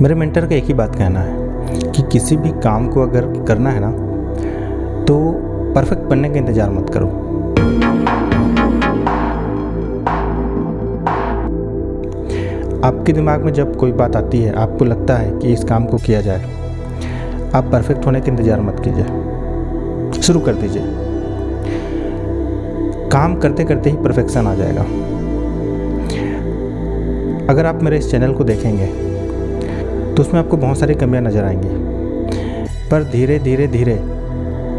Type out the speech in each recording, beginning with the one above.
मेरे मेंटर का एक ही बात कहना है कि किसी भी काम को अगर करना है ना तो परफेक्ट बनने का इंतज़ार मत करो। आपके दिमाग में जब कोई बात आती है, आपको लगता है कि इस काम को किया जाए, आप परफेक्ट होने का इंतज़ार मत कीजिए, शुरू कर दीजिए। काम करते करते ही परफेक्शन आ जाएगा। अगर आप मेरे इस चैनल को देखेंगे तो उसमें आपको बहुत सारी कमियां नज़र आएंगी, पर धीरे धीरे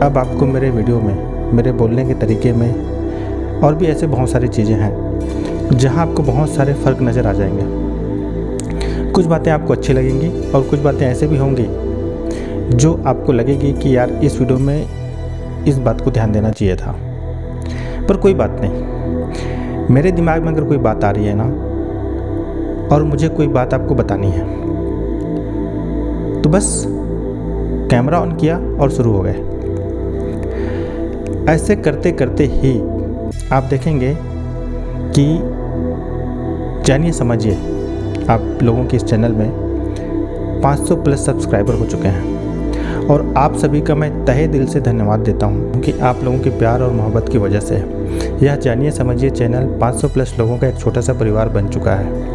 अब आपको मेरे वीडियो में, मेरे बोलने के तरीके में और भी ऐसे बहुत सारी चीज़ें हैं जहां आपको बहुत सारे फ़र्क नज़र आ जाएंगे। कुछ बातें आपको अच्छी लगेंगी और कुछ बातें ऐसे भी होंगी जो आपको लगेगी कि यार इस वीडियो में इस बात को ध्यान देना चाहिए था, पर कोई बात नहीं। मेरे दिमाग में अगर कोई बात आ रही है ना और मुझे कोई बात आपको बतानी है तो बस कैमरा ऑन किया और शुरू हो गए। ऐसे करते करते ही आप देखेंगे कि जानिए समझिए आप लोगों के इस चैनल में 500 प्लस सब्सक्राइबर हो चुके हैं और आप सभी का मैं तहे दिल से धन्यवाद देता हूं क्योंकि आप लोगों के प्यार और मोहब्बत की वजह से यह जानिए समझिए चैनल 500 प्लस लोगों का एक छोटा सा परिवार बन चुका है।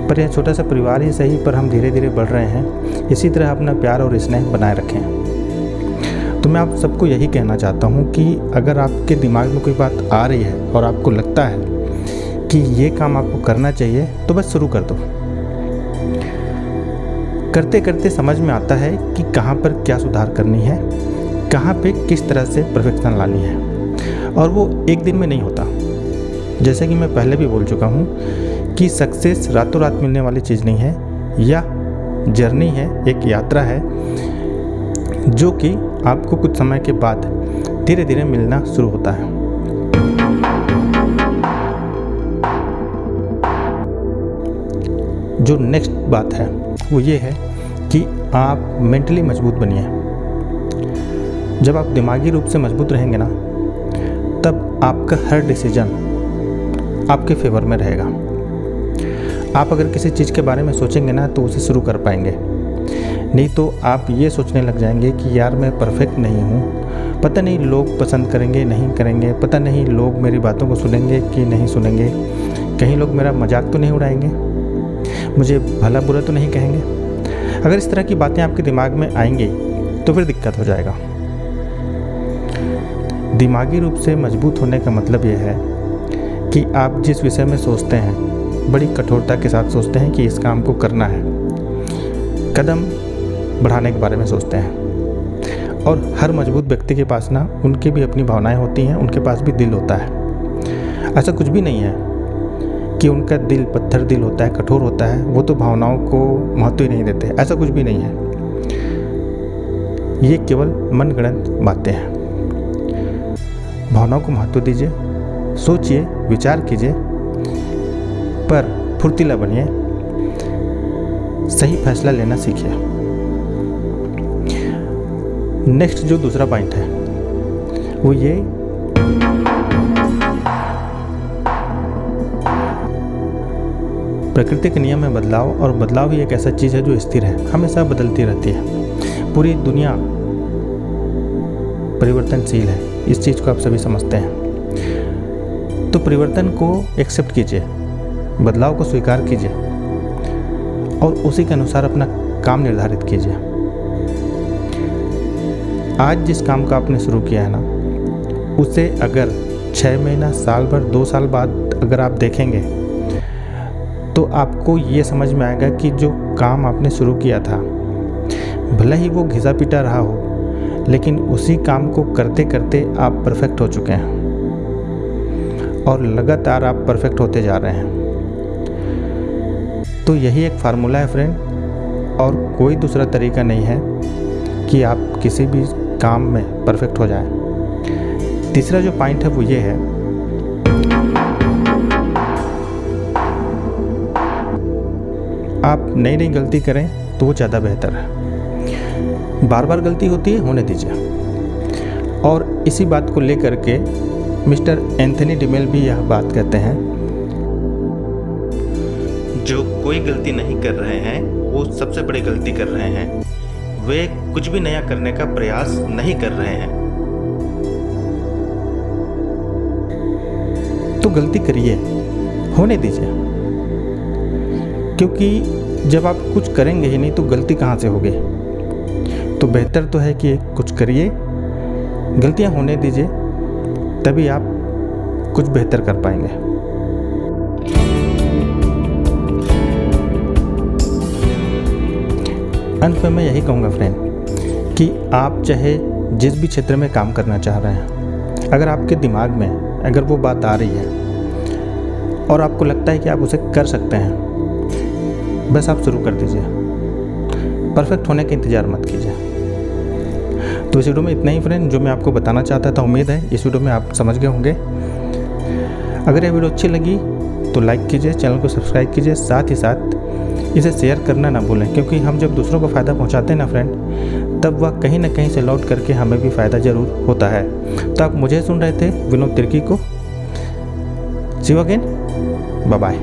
पर यह छोटा सा परिवार ही सही, पर हम धीरे धीरे बढ़ रहे हैं। इसी तरह अपना प्यार और स्नेह बनाए रखें। तो मैं आप सबको यही कहना चाहता हूं कि अगर आपके दिमाग में कोई बात आ रही है और आपको लगता है कि ये काम आपको करना चाहिए तो बस शुरू कर दो। करते करते समझ में आता है कि कहाँ पर क्या सुधार करनी है, कहाँ पे किस तरह से परफेक्शन लानी है, और वो एक दिन में नहीं होता। जैसे कि मैं पहले भी बोल चुका हूँ कि सक्सेस रातों रात मिलने वाली चीज़ नहीं है, यह जर्नी है, एक यात्रा है जो कि आपको कुछ समय के बाद धीरे धीरे मिलना शुरू होता है। जो नेक्स्ट बात है वो ये है कि आप मेंटली मजबूत बनिए। जब आप दिमागी रूप से मजबूत रहेंगे ना तब आपका हर डिसीजन आपके फेवर में रहेगा। आप अगर किसी चीज़ के बारे में सोचेंगे ना तो उसे शुरू कर पाएंगे, नहीं तो आप ये सोचने लग जाएंगे कि यार मैं परफेक्ट नहीं हूँ, पता नहीं लोग पसंद करेंगे नहीं करेंगे, पता नहीं लोग मेरी बातों को सुनेंगे कि नहीं सुनेंगे, कहीं लोग मेरा मजाक तो नहीं उड़ाएंगे, मुझे भला बुरा तो नहीं कहेंगे। अगर इस तरह की बातें आपके दिमाग में आएंगी तो फिर दिक्कत हो जाएगा। दिमागी रूप से मजबूत होने का मतलब यह है कि आप जिस विषय में सोचते हैं बड़ी कठोरता के साथ सोचते हैं कि इस काम को करना है, कदम बढ़ाने के बारे में सोचते हैं। और हर मजबूत व्यक्ति के पास ना उनकी भी अपनी भावनाएं होती हैं, उनके पास भी दिल होता है। ऐसा कुछ भी नहीं है कि उनका दिल पत्थर दिल होता है, कठोर होता है, वो तो भावनाओं को महत्व ही नहीं देते, ऐसा कुछ भी नहीं है। ये केवल मनगढ़ंत बातें हैं। भावनाओं को महत्व दीजिए, सोचिए, विचार कीजिए, पर फुर्तीला बनिए, सही फैसला लेना सीखिए। नेक्स्ट जो दूसरा पॉइंट है वो ये प्रकृति के नियम में बदलाव, और बदलाव ही एक ऐसा चीज़ है जो स्थिर है, हमेशा बदलती रहती है। पूरी दुनिया परिवर्तनशील है, इस चीज़ को आप सभी समझते हैं। तो परिवर्तन को एक्सेप्ट कीजिए, बदलाव को स्वीकार कीजिए और उसी के अनुसार अपना काम निर्धारित कीजिए। आज जिस काम का आपने शुरू किया है ना उसे अगर 6 महीना, साल भर, 2 साल बाद अगर आप देखेंगे तो आपको ये समझ में आएगा कि जो काम आपने शुरू किया था भले ही वो घिसा पिटा रहा हो, लेकिन उसी काम को करते करते आप परफेक्ट हो चुके हैं और लगातार आप परफेक्ट होते जा रहे हैं। तो यही एक फार्मूला है फ्रेंड, और कोई दूसरा तरीका नहीं है कि आप किसी भी काम में परफेक्ट हो जाएं। तीसरा जो पॉइंट है वो ये है आप नई नई गलती करें तो वो ज़्यादा बेहतर है। बार बार गलती होती है, होने दीजिए। और इसी बात को लेकर के मिस्टर एंथनी डिमेल भी यह बात कहते हैं, जो कोई गलती नहीं कर रहे हैं वो सबसे बड़ी गलती कर रहे हैं। वे कुछ भी नया करने का प्रयास नहीं कर रहे हैं। तो गलती करिए, होने दीजिए, क्योंकि जब आप कुछ करेंगे ही नहीं तो गलती कहाँ से होगी। तो बेहतर तो है कि कुछ करिए, गलतियाँ होने दीजिए, तभी आप कुछ बेहतर कर पाएंगे। अंत में मैं यही कहूँगा फ्रेंड कि आप चाहे जिस भी क्षेत्र में काम करना चाह रहे हैं, अगर आपके दिमाग में अगर वो बात आ रही है और आपको लगता है कि आप उसे कर सकते हैं, बस आप शुरू कर दीजिए। परफेक्ट होने का इंतज़ार मत कीजिए। तो इस वीडियो में इतना ही फ्रेंड, जो मैं आपको बताना चाहता था। उम्मीद है इस वीडियो में आप समझ गए होंगे। अगर ये वीडियो अच्छी लगी तो लाइक कीजिए, चैनल को सब्सक्राइब कीजिए, साथ ही साथ इसे शेयर करना ना भूलें, क्योंकि हम जब दूसरों को फ़ायदा पहुंचाते हैं ना फ्रेंड, तब वह कहीं ना कहीं से लौट करके हमें भी फ़ायदा ज़रूर होता है। तो आप मुझे सुन रहे थे, विनोद तिर्की को। सी यू अगेन, बाय बाय।